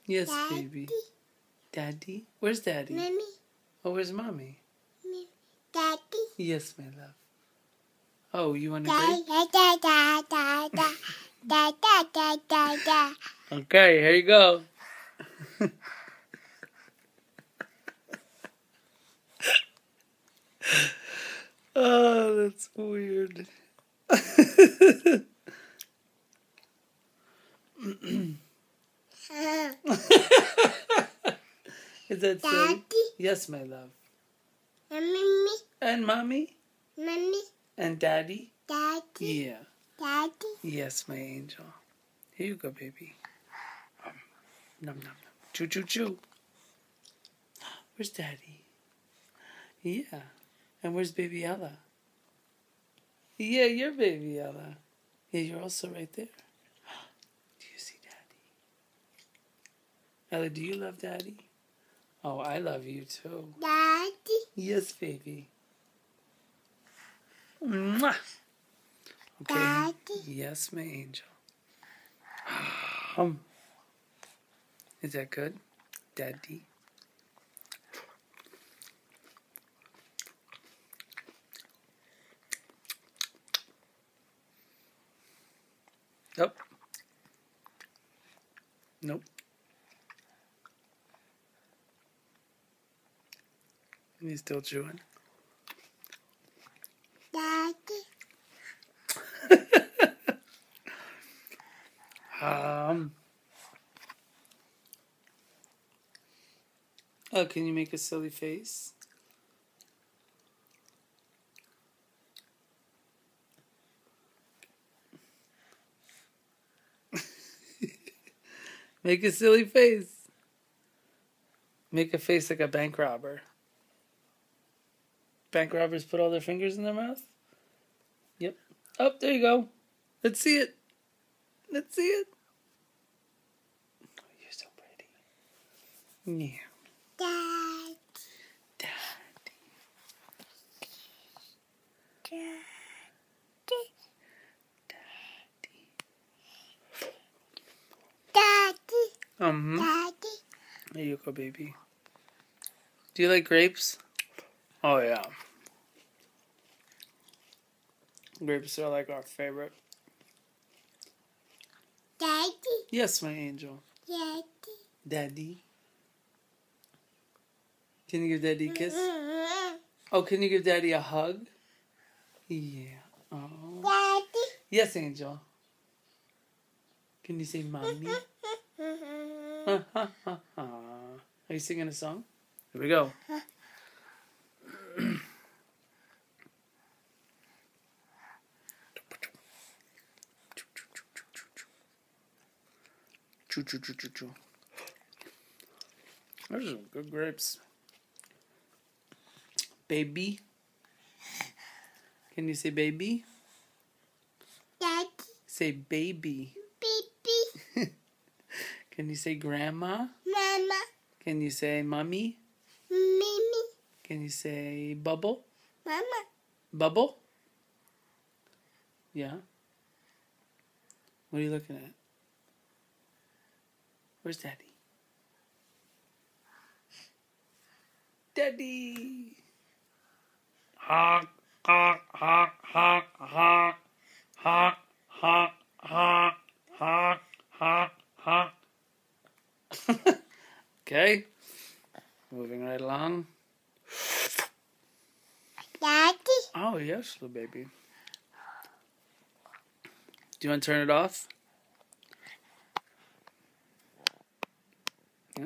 Yes, Daddy. baby. Daddy? Where's Daddy? Mommy. Oh, where's Mommy? Daddy. Yes, my love. Oh, you want to Da grape? da da da da da da da da da da. Okay, here you go. Oh, that's weird. Is that silly? Daddy. Yes, my love. Mommy. And Mommy? Mommy. And Daddy? Daddy. Yeah. Daddy. Yes, my angel. Here you go, baby. Nom, nom, nom. Choo, choo, choo. Where's Daddy? Yeah. And where's baby Ella? Yeah, you're baby Ella. Yeah, you're also right there. Do you see Daddy? Ella, do you love Daddy? Oh, I love you too. Daddy. Yes, baby. Mwah. Okay. Daddy. Yes, my angel. Is that good? Daddy. Nope. Nope. And he's still chewing. Daddy. Oh, can you make a silly face? Make a silly face. Make a face like a bank robber. Bank robbers put all their fingers in their mouth? Yep. Oh, there you go. Let's see it. Let's see it. Oh, you're so pretty. Yeah. Daddy. Daddy. Daddy. Daddy. There you go, baby. Do you like grapes? Oh, yeah. Grapes are like our favorite. Daddy. Yes, my angel. Daddy. Daddy. Can you give Daddy a kiss? Oh, can you give Daddy a hug? Yeah. Oh. Daddy. Yes, angel. Can you say mommy? Ha, ha, ha, ha. Are you singing a song? Here we go. Choo, choo, choo, choo, choo. Those are some good grapes. Baby. Can you say baby? Daddy. Say baby. Baby. Can you say grandma? Mama. Can you say mommy? Mimi. Can you say bubble? Mama. Bubble? Yeah. What are you looking at? Where's Daddy? Daddy! Honk, honk, honk, honk, honk, honk, honk, honk, honk, honk, honk. Okay. Moving right along. Daddy. Oh, yes, little baby. Do you want to turn it off?